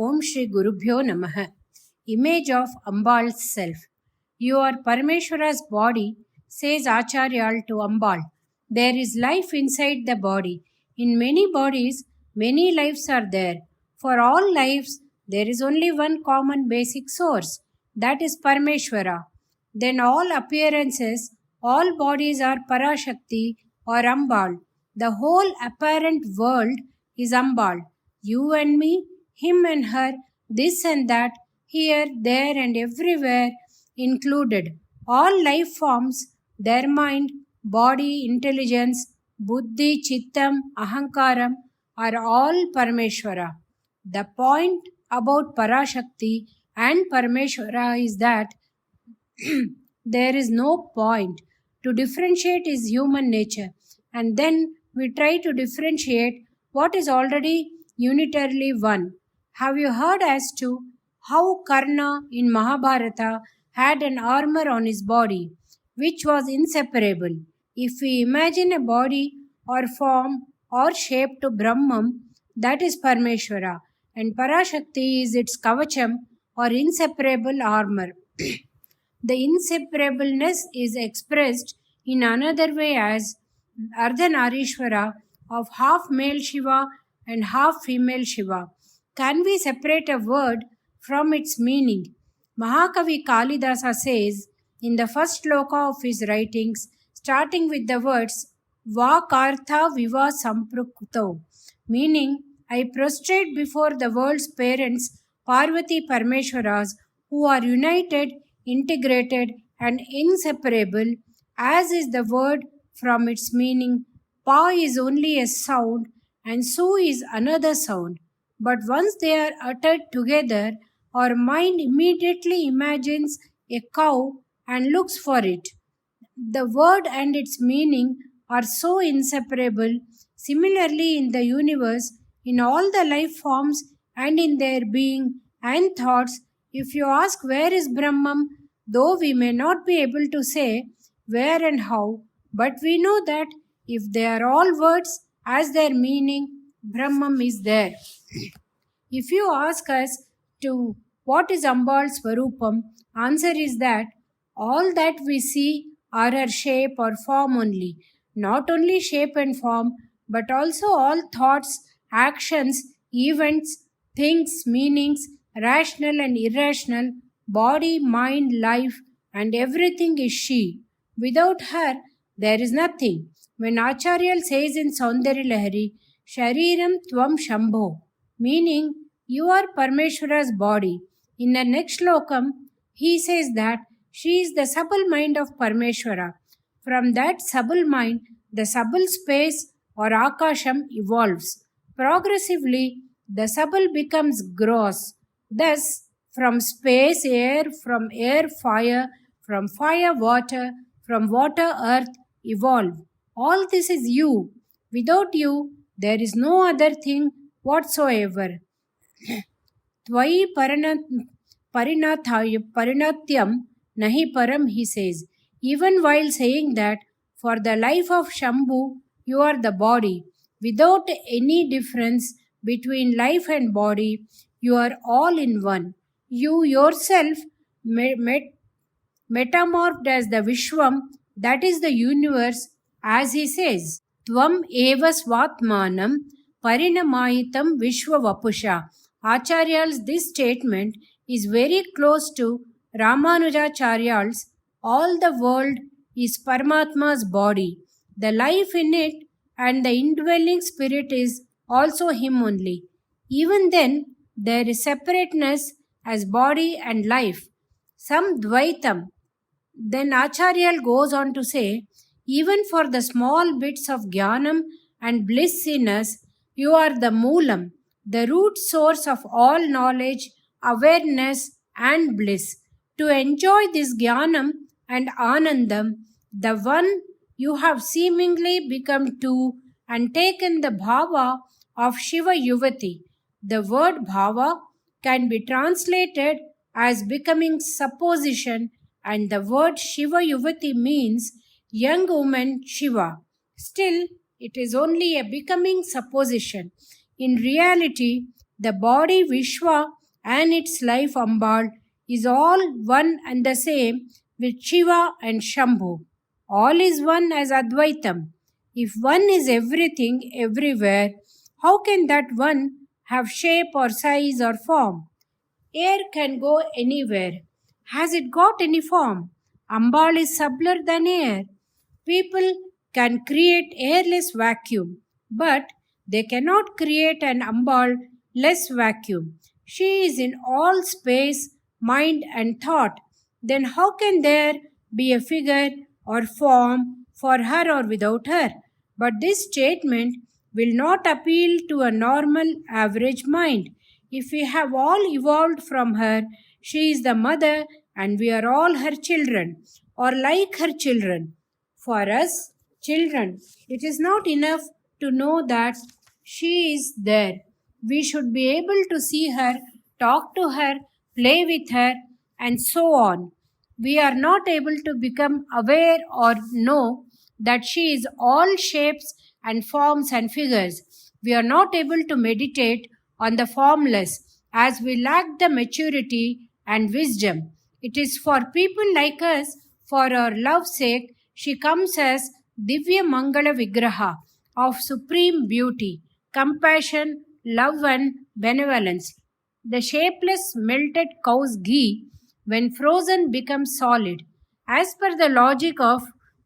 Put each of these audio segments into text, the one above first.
Om Shri Gurubhyo Namaha. Image of Ambal's self. You are Parameshwara's body, says Acharyal to Ambal. There is life inside the body. In many bodies, many lives are there. For all lives, there is only one common basic source, that is Parameshwara. Then all appearances, all bodies are Parashakti or Ambal. The whole apparent world is Ambal. You and me, him and her, this and that, here, there and everywhere included. All life forms, their mind, body, intelligence, buddhi, chittam, ahankaram are all Parameshwara. The point about Parashakti and Parameshwara is that there is no point. To differentiate is human nature, and then we try to differentiate what is already unitarily one. Have you heard as to how Karna in Mahabharata had an armor on his body, which was inseparable? If we imagine a body or form or shape to Brahman, that is Parameshwara, and Parashakti is its kavacham or inseparable armor. The inseparableness is expressed in another way as Ardhanarishwara of half male Shiva and half female Shiva. Can we separate a word from its meaning? Mahakavi Kalidasa says in the first shloka of his writings, starting with the words Vakartha Viva Samprukto, meaning I prostrate before the world's parents, Parvati Parameshwaras, who are united, integrated and inseparable, as is the word from its meaning. Pa is only a sound and Su is another sound. But once they are uttered together, our mind immediately imagines a cow and looks for it. The word and its meaning are so inseparable. Similarly, in the universe, in all the life forms and in their being and thoughts, if you ask where is Brahman, though we may not be able to say where and how, but we know that if they are all words as their meaning, Brahman is there. If you ask us to what is Ambal's Swarupam, answer is that all that we see are her shape or form only. Not only shape and form, but also all thoughts, actions, events, things, meanings, rational and irrational, body, mind, life, and everything is she. Without her, there is nothing. When Acharyal says in Saundarya Lahari, Shariram Tvam Shambho, meaning you are Parameshwara's body. In the next slokam, he says that she is the subtle mind of Parameshwara. From that subtle mind, the subtle space or Akasham evolves. Progressively, the subtle becomes gross. Thus, from space, air, from air, fire, from fire, water, from water, earth, evolve. All this is you. Without you, there is no other thing whatsoever. Tvayi parinatyam nahi param, he says. Even while saying that, for the life of Shambhu, you are the body. Without any difference between life and body, you are all in one. You yourself metamorphed as the Vishwam, that is the universe, as he says, Tvam eva svatmanam parinamayitam vishwavapusha. Acharyal's this statement is very close to Ramanujacharyal's all the world is Paramatma's body. The life in it and the indwelling spirit is also him only. Even then, there is separateness as body and life, some Dvaitam. Then Acharyal goes on to say, even for the small bits of Jnanam and bliss in us, you are the Moolam, the root source of all knowledge, awareness and bliss. To enjoy this Jnanam and Anandam, the one you have seemingly become two and taken the bhava of Shiva Yuvati. The word bhava can be translated as becoming supposition, and the word Shiva Yuvati means young woman Shiva. Still, it is only a becoming supposition. In reality, The body Vishwa and its life Ambal is all one and the same with Shiva and Shambhu. All is one as Advaitam. If one is everything everywhere, how can that one have shape or size or form? Air can go anywhere. Has it got any form? Ambal is subtler than air. People can create airless vacuum, but they cannot create an Ambal less vacuum. She is in all space, mind, and thought. Then how can there be a figure or form for her or without her? But this statement will not appeal to a normal average mind. If we have all evolved from her, she is the mother and we are all her children, or like her children. For us, children, it is not enough to know that she is there. We should be able to see her, talk to her, play with her, and so on. We are not able to become aware or know that she is all shapes and forms and figures. We are not able to meditate on the formless as we lack the maturity and wisdom. It is for people like us, for our love's sake, she comes as Divya Mangala Vigraha of supreme beauty, compassion, love, and benevolence. The shapeless melted cow's ghee, when frozen, becomes solid. As per the logic of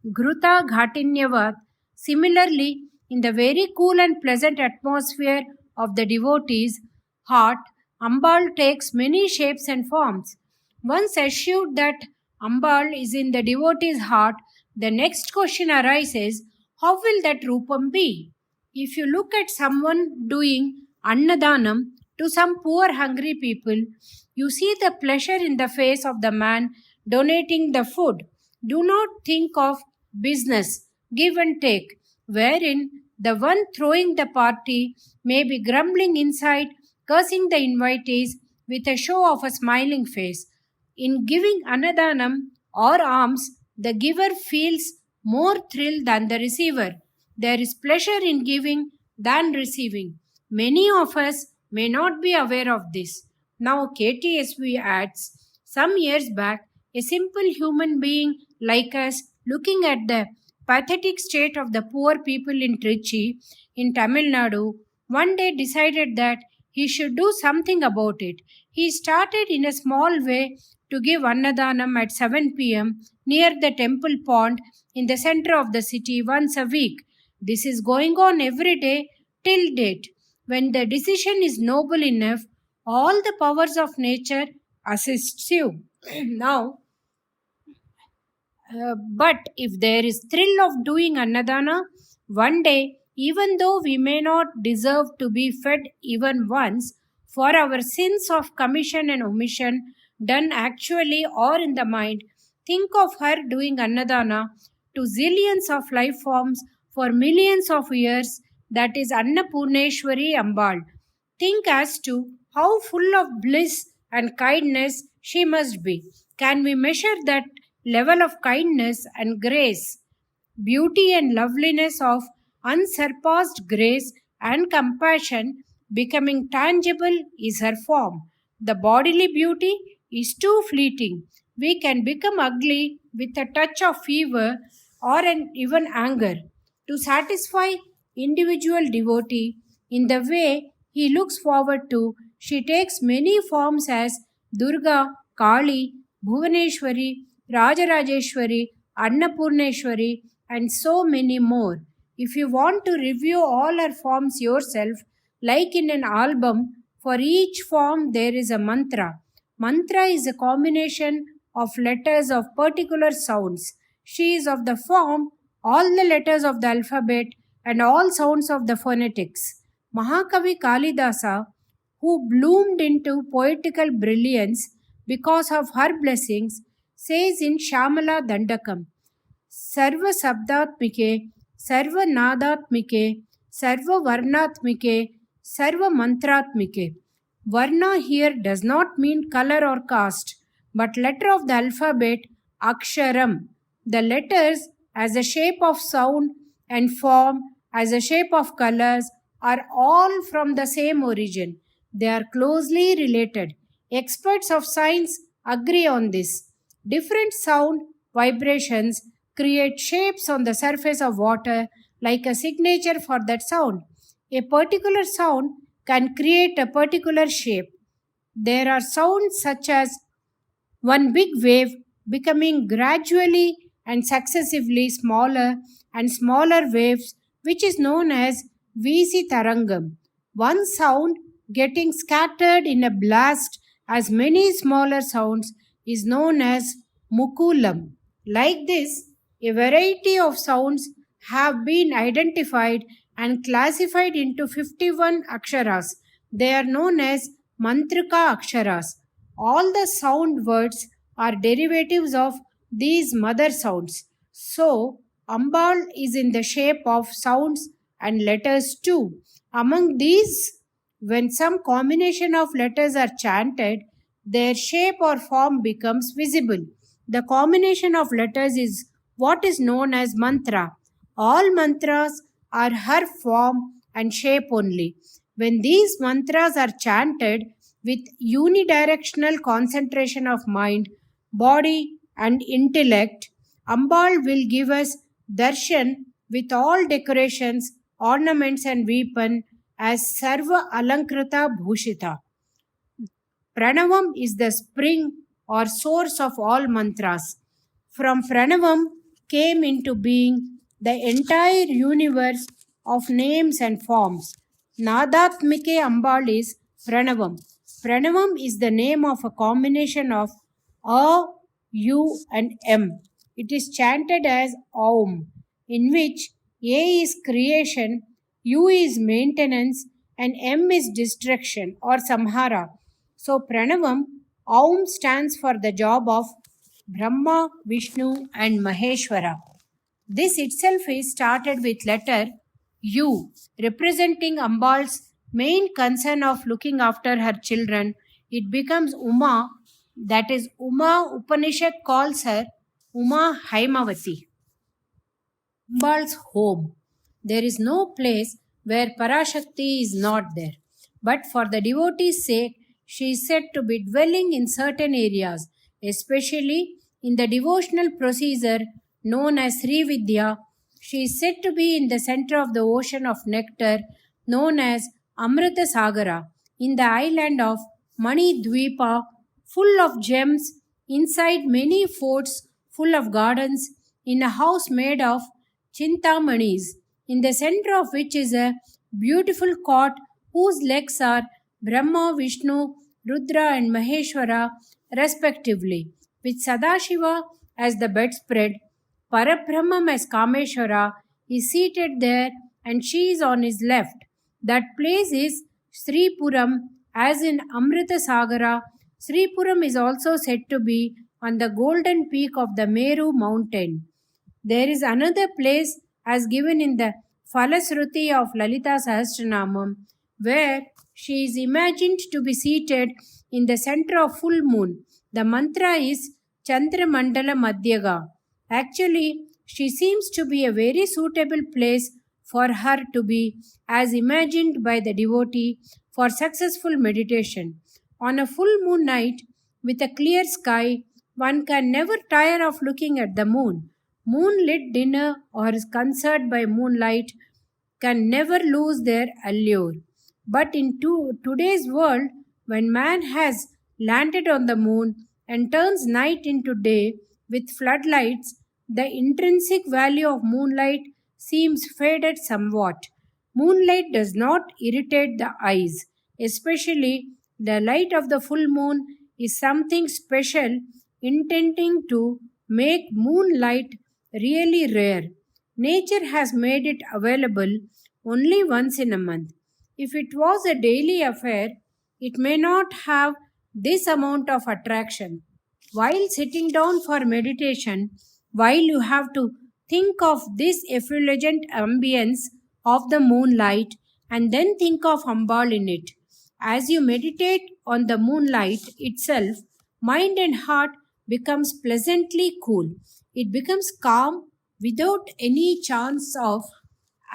Ghruta Ghatinyavad, similarly, in the very cool and pleasant atmosphere of the devotee's heart, Ambal takes many shapes and forms. Once assured that Ambal is in the devotee's heart, the next question arises, how will that Rupam be? If you look at someone doing Annadanam to some poor hungry people, you see the pleasure in the face of the man donating the food. Do not think of business, give and take, wherein the one throwing the party may be grumbling inside, cursing the invitees with a show of a smiling face. In giving Annadanam or alms, the giver feels more thrill than the receiver. There is pleasure in giving than receiving. Many of us may not be aware of this. Now KTSV adds, some years back, a simple human being like us looking at the pathetic state of the poor people in Trichy in Tamil Nadu, one day decided that he should do something about it. He started in a small way to give Annadanam at 7 p.m. near the temple pond in the center of the city once a week. This is going on every day till date. When the decision is noble enough, all the powers of nature assists you. Now, but if there is thrill of doing Annadana, one day, even though we may not deserve to be fed even once, for our sins of commission and omission, done actually or in the mind, think of her doing Annadana to zillions of life forms for millions of years, that is Annapurneshwari Ambal. Think as to how full of bliss and kindness she must be. Can we measure that level of kindness and grace? Beauty and loveliness of unsurpassed grace and compassion becoming tangible is her form. The bodily beauty is too fleeting. We can become ugly with a touch of fever or even anger. To satisfy individual devotee in the way he looks forward to, she takes many forms as Durga, Kali, Bhuvaneshwari, Rajarajeshwari, Annapurneshwari, and so many more. If you want to review all her forms yourself, like in an album, for each form there is a mantra. Mantra is a combination of letters of particular sounds. She is of the form all the letters of the alphabet and all sounds of the phonetics. Mahakavi Kalidasa, who bloomed into poetical brilliance because of her blessings, says in Shamala Dandakam, Sarva Sabdatmike, Sarva Nadatmike, Sarva Varnatmike, Sarva Mantratmike. Varna here does not mean color or caste, but letter of the alphabet, Aksharam. The letters as a shape of sound and form as a shape of colors are all from the same origin. They are closely related. Experts of science agree on this. Different sound vibrations create shapes on the surface of water like a signature for that sound. A particular sound can create a particular shape. There are sounds such as one big wave becoming gradually and successively smaller and smaller waves, which is known as VC Tarangam. One sound getting scattered in a blast as many smaller sounds is known as Mukulam. Like this, a variety of sounds have been identified and classified into 51 aksharas. They are known as Mantrika aksharas. All the sound words are derivatives of these mother sounds. So, Ambal is in the shape of sounds and letters too. Among these, when some combination of letters are chanted, their shape or form becomes visible. The combination of letters is what is known as mantra. All mantras are her form and shape only. When these mantras are chanted with unidirectional concentration of mind, body, and intellect, Ambal will give us darshan with all decorations, ornaments, and weapon as Sarva Alankrita Bhushita. Pranavam is the spring or source of all mantras. From Pranavam came into being the entire universe of names and forms. Nadatmike Ambal is Pranavam. Pranavam is the name of a combination of A, U, and M. It is chanted as Aum, in which A is creation, U is maintenance, and M is destruction or Samhara. So Pranavam, Aum stands for the job of Brahma, Vishnu, and Maheshwara. This itself is started with letter U, representing Ambal's main concern of looking after her children. It becomes Uma, that is, Uma Upanishad calls her Uma Haimavati. Ambal's home. There is no place where Parashakti is not there. But for the devotee's sake, she is said to be dwelling in certain areas, especially in the devotional procedure known as Sri Vidya. She is said to be in the center of the ocean of nectar known as Amrita Sagara, in the island of Mani Dvipa, full of gems, inside many forts full of gardens, in a house made of Chintamanis, in the center of which is a beautiful cot whose legs are Brahma, Vishnu, Rudra, and Maheshwara, respectively, with Sadashiva as the bedspread. Parabrahmam as Kameshwara is seated there and she is on his left. That place is Sripuram, as in Amrita Sagara. Sripuram is also said to be on the golden peak of the Meru mountain. There is another place as given in the Falasruti of Lalita Sahasranamam, where she is imagined to be seated in the center of full moon. The mantra is Chandra Mandala Madhyaga. Actually, she seems to be a very suitable place for her to be as imagined by the devotee for successful meditation. On a full moon night with a clear sky, one can never tire of looking at the moon. Moonlit dinner or concert by moonlight can never lose their allure. But in today's world, when man has landed on the moon and turns night into day with floodlights, the intrinsic value of moonlight seems faded somewhat. Moonlight does not irritate the eyes, especially the light of the full moon is something special, intending to make moonlight really rare. Nature has made it available only once in a month. If it was a daily affair, it may not have this amount of attraction. While sitting down for meditation, while you have to think of this effulgent ambience of the moonlight and then think of Ambal in it. As you meditate on the moonlight itself, mind and heart becomes pleasantly cool. It becomes calm without any chance of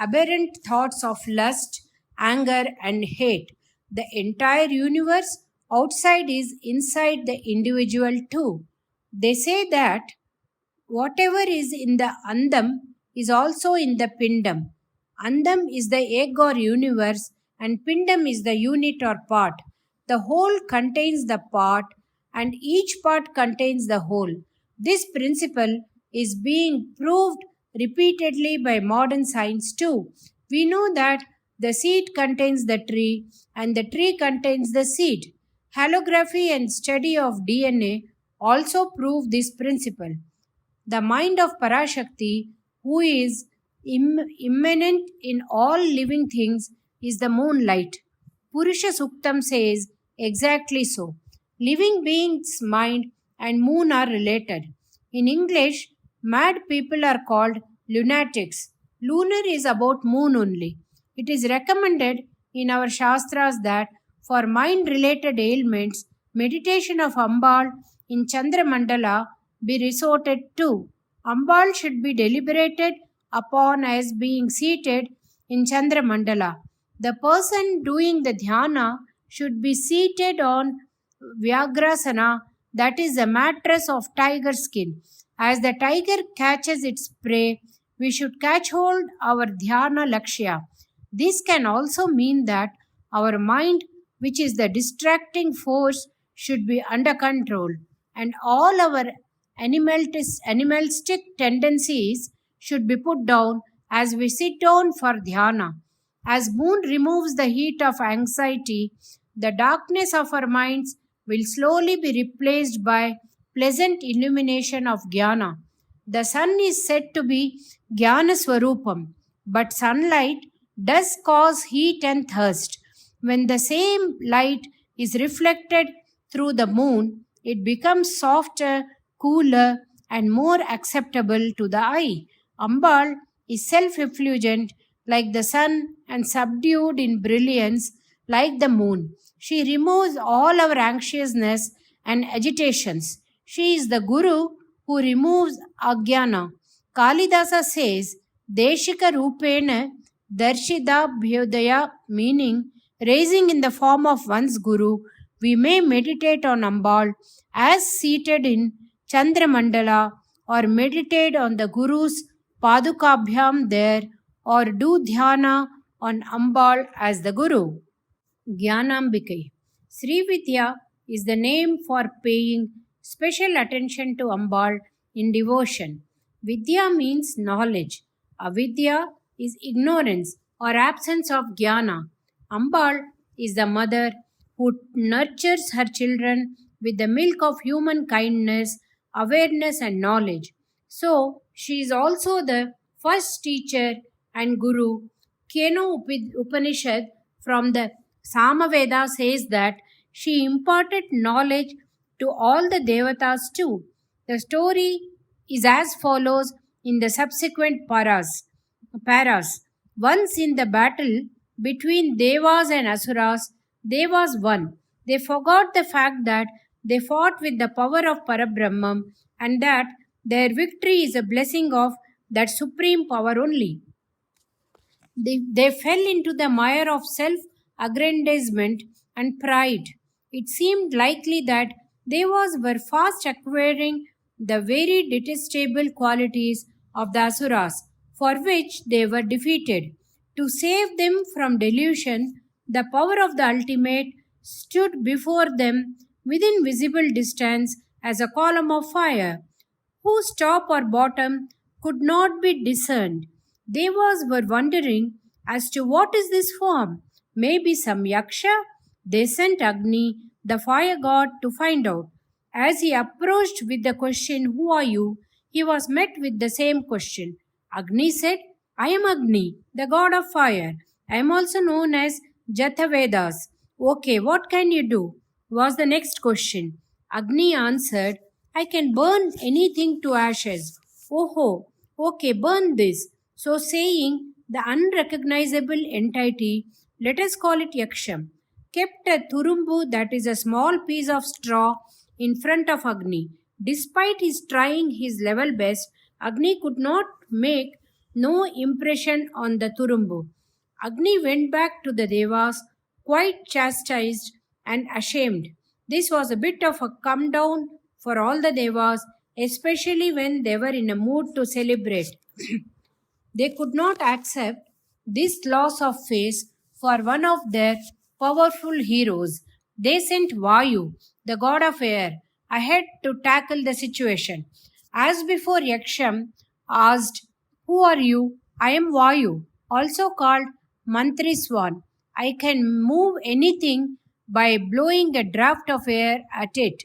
aberrant thoughts of lust, anger, and hate. The entire universe outside is inside the individual too. They say that whatever is in the Andam is also in the Pindam. Andam is the egg or universe, and Pindam is the unit or part. The whole contains the part, and each part contains the whole. This principle is being proved repeatedly by modern science too. We know that the seed contains the tree, and the tree contains the seed. Holography and study of DNA also prove this principle. The mind of Parashakti, who is immanent in all living things, is the moonlight. Purusha Suktam says exactly so. Living beings' mind and moon are related. In English, mad people are called lunatics. Lunar is about moon only. It is recommended in our Shastras that for mind related ailments, meditation of Ambal in Chandramandala be resorted to. Ambal should be deliberated upon as being seated in Chandramandala. The person doing the dhyana should be seated on Vyagrasana, that is the mattress of tiger skin. As the tiger catches its prey, we should catch hold our dhyana lakshya. This can also mean that our mind, which is the distracting force, should be under control, and all our animalistic tendencies should be put down as we sit down for dhyana. As moon removes the heat of anxiety, the darkness of our minds will slowly be replaced by pleasant illumination of jnana. The sun is said to be jnana swarupam, but sunlight does cause heat and thirst. When the same light is reflected through the moon, it becomes softer, cooler, and more acceptable to the eye. Ambal is self effulgent like the sun and subdued in brilliance like the moon. She removes all our anxiousness and agitations. She is the Guru who removes ajnana. Kalidasa says, Deshika Rupena Darshida Bhyodaya, meaning raising in the form of one's Guru, we may meditate on Ambal as seated in Chandramandala, or meditate on the Guru's Padukabhyam there, or do dhyana on Ambal as the Guru. Jnanambikai. Sri Vidya is the name for paying special attention to Ambal in devotion. Vidya means knowledge. Avidya is ignorance or absence of jnana. Ambal is the mother who nurtures her children with the milk of human kindness, awareness, and knowledge. So, she is also the first teacher and guru. Keno Upanishad from the Samaveda says that she imparted knowledge to all the devatas too. The story is as follows in the subsequent paras. Once in the battle between Devas and Asuras, Devas won. They forgot the fact that they fought with the power of Parabrahmam and that their victory is a blessing of that supreme power only. They fell into the mire of self aggrandizement and pride. It seemed likely that Devas were fast acquiring the very detestable qualities of the Asuras, for which they were defeated. To save them from delusion, the power of the ultimate stood before them within visible distance as a column of fire, whose top or bottom could not be discerned. Devas were wondering as to what is this form. Maybe some yaksha? They sent Agni, the fire god, to find out. As he approached with the question, "Who are you?" he was met with the same question. Agni said, "I am Agni, the god of fire. I am also known as Jatavedas." "Okay, what can you do?" was the next question. Agni answered, "I can burn anything to ashes." "Oh, okay, burn this." So saying, the unrecognizable entity, let us call it Yaksham, kept a turumbu, that is a small piece of straw, in front of Agni. Despite his trying his level best, Agni could not make no impression on the turumbu. Agni went back to the Devas. quite chastised and ashamed. This was a bit of a come down for all the devas, especially when they were in a mood to celebrate. They could not accept this loss of face for one of their powerful heroes. They sent Vayu, the god of air, ahead to tackle the situation. As before, Yaksham asked, "Who are you?" "I am Vayu, also called Mantri Swan. I can move anything by blowing a draft of air at it."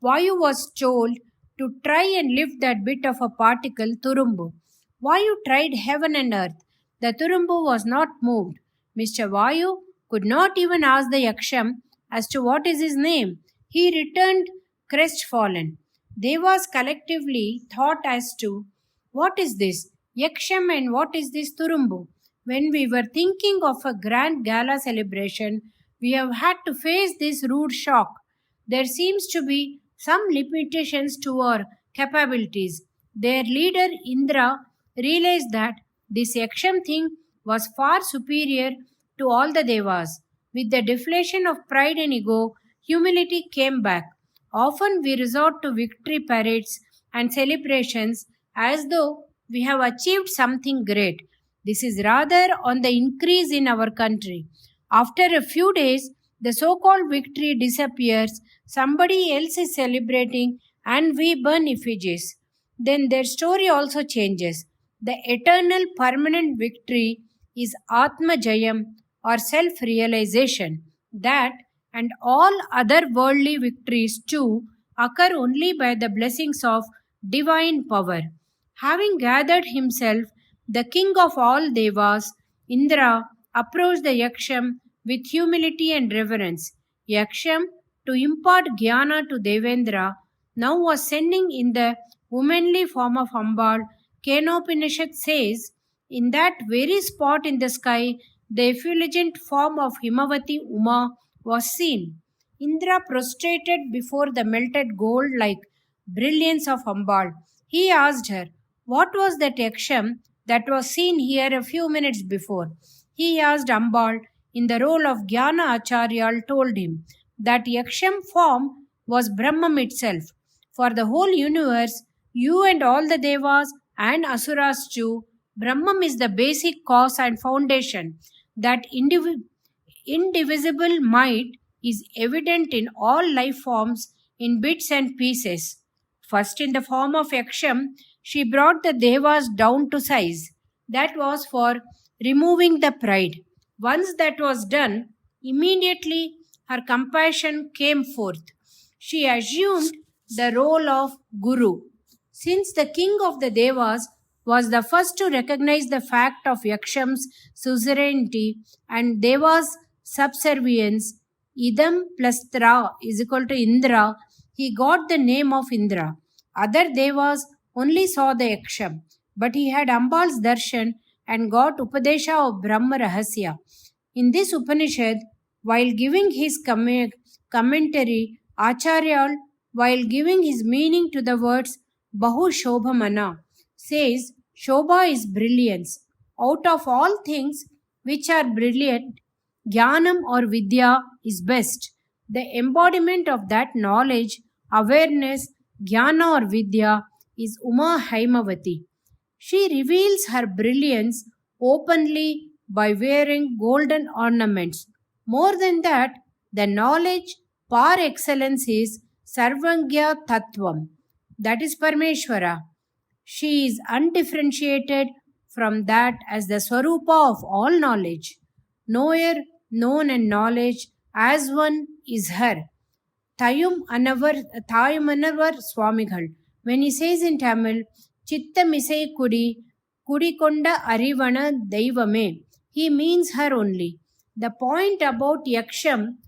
Vayu was told to try and lift that bit of a particle, Turumbu. Vayu tried heaven and earth. The Turumbu was not moved. Mr. Vayu could not even ask the Yaksham as to what is his name. He returned crestfallen. Devas collectively thought as to what is this Yaksham and what is this Turumbu. When we were thinking of a grand gala celebration, we have had to face this rude shock. There seems to be some limitations to our capabilities. Their leader Indra realized that this Yaksham thing was far superior to all the devas. With the deflation of pride and ego, humility came back. Often we resort to victory parades and celebrations as though we have achieved something great. This is rather on the increase in our country. After a few days, the so called victory disappears, somebody else is celebrating, and we burn effigies. Then their story also changes. The eternal permanent victory is Atma Jayam or self realization. That and all other worldly victories too occur only by the blessings of divine power. Having gathered himself, the king of all devas, Indra, approached the Yaksham with humility and reverence. Yaksham, to impart jnana to Devendra, now was sending in the womanly form of Ambal. Kenopanishad says, in that very spot in the sky, the effulgent form of Himavati Uma was seen. Indra prostrated before the melted gold like brilliance of Ambal. He asked her, "What was that Yaksham that was seen here a few minutes before?" He asked Ambal, in the role of Jnana Acharyal, told him that Yaksham form was Brahman itself. For the whole universe, you and all the devas and asuras too, Brahman is the basic cause and foundation. That indivisible might is evident in all life forms in bits and pieces. First, in the form of Yaksham, she brought the devas down to size. That was for removing the pride. Once that was done, immediately her compassion came forth. She assumed the role of Guru. Since the king of the Devas was the first to recognize the fact of Yaksham's suzerainty and Deva's subservience, Idam plus Tra is equal to Indra, he got the name of Indra. Other Devas only saw the Yaksham, but he had Ambal's darshan and got Upadesha of Brahma Rahasya. In this Upanishad, while giving his commentary, Acharya, while giving his meaning to the words Bahu Shobhamana, says Shobha is brilliance. Out of all things which are brilliant, Jnanam or Vidya is best. The embodiment of that knowledge, awareness, Jnana or Vidya is Uma Haimavati. She reveals her brilliance openly by wearing golden ornaments. More than that, the knowledge par excellence is Sarvangya Tattvam, that is Parmeshwara. She is undifferentiated from that as the Swarupa of all knowledge. Knower, known and knowledge as one is her. Thayumanavar Swamigal. When he says in Tamil, Chittamisai Kudikonda Arivana Deivame, he means her only. The point about Yaksham,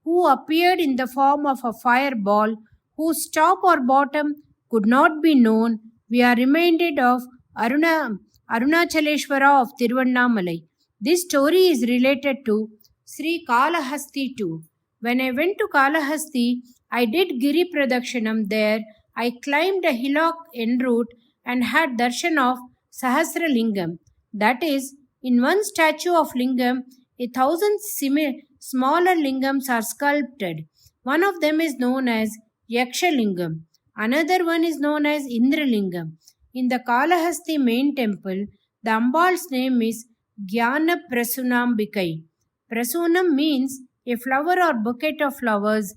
who appeared in the form of a fireball, whose top or bottom could not be known, we are reminded of Arunachaleshwara of Tiruvannamalai. This story is related to Sri Kalahasti too. When I went to Kalahasti, I did Giri Pradakshinam there. I climbed a hillock en route and had darshan of Sahasra Lingam. That is, in one statue of Lingam, 1,000 smaller lingams are sculpted. One of them is known as Yakshalingam. Another one is known as Indralingam. In the Kalahasti main temple, the Ambal's name is Jnana Prasunambikai. Prasunam means a flower or bouquet of flowers.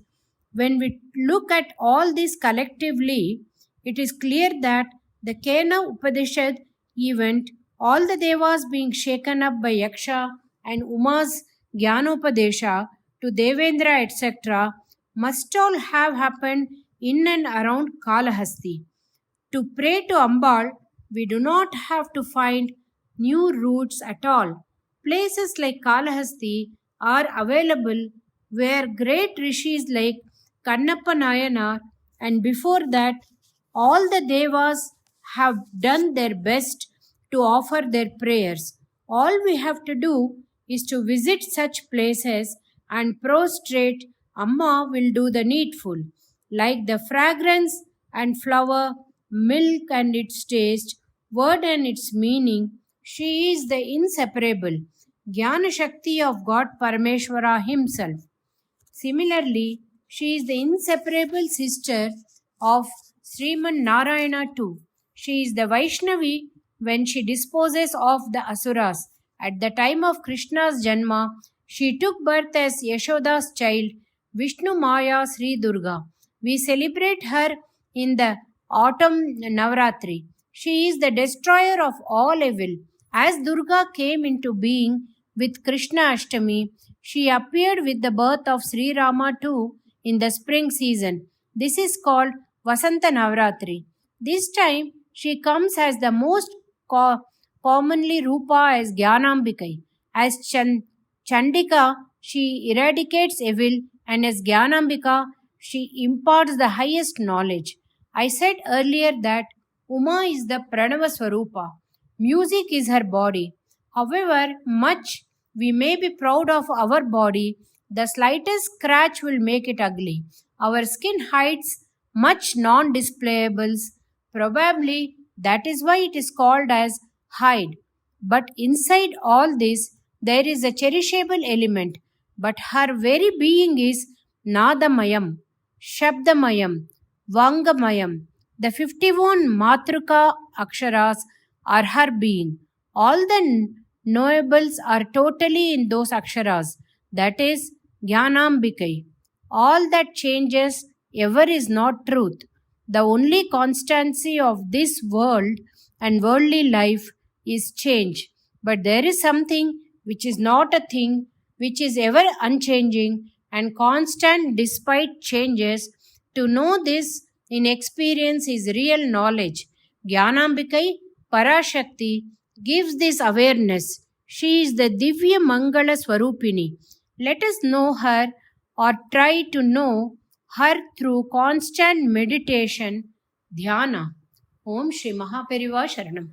When we look at all this collectively, it is clear that the Kena Upanishad event, all the devas being shaken up by Yaksha and Uma's Jnanopadesha to Devendra, etc., must all have happened in and around Kalahasti. To pray to Ambal, we do not have to find new routes at all. Places like Kalahasti are available where great rishis like Kannappa Nayanar and before that all the devas have done their best to offer their prayers. All we have to do is to visit such places and prostrate. Amma will do the needful. Like the fragrance and flower, milk and its taste, word and its meaning, she is the inseparable Jnana Shakti of God Parameshwara himself. Similarly, she is the inseparable sister of Sriman Narayana too. She is the Vaishnavi when she disposes of the Asuras. At the time of Krishna's Janma, she took birth as Yashoda's child, Vishnu Maya Sri Durga. We celebrate her in the autumn Navratri. She is the destroyer of all evil. As Durga came into being with Krishna Ashtami, she appeared with the birth of Sri Rama too in the spring season. This is called Vasanta Navratri. This time she comes as the most commonly Rupa as Jnanambikai. As Chandika, she eradicates evil, and as Jnanambika, she imparts the highest knowledge. I said earlier that Uma is the Pranava Swarupa. Music is her body. However much we may be proud of our body, the slightest scratch will make it ugly. Our skin hides much non-displayables. Probably that is why it is called as hide. But inside all this, there is a cherishable element. But her very being is Nadamayam, Shabdamayam, Vangamayam. The 51 Matruka Aksharas are her being. All the knowables are totally in those Aksharas. That is Jnanambikai. All that changes ever is not truth. The only constancy of this world and worldly life is change. But there is something which is not a thing, which is ever unchanging and constant despite changes. To know this in experience is real knowledge. Jnanambikai, Parashakti, gives this awareness. She is the Divya Mangala Swarupini. Let us know her or try to know her through constant meditation, dhyana. Om Shri Mahaperiva Sharanam.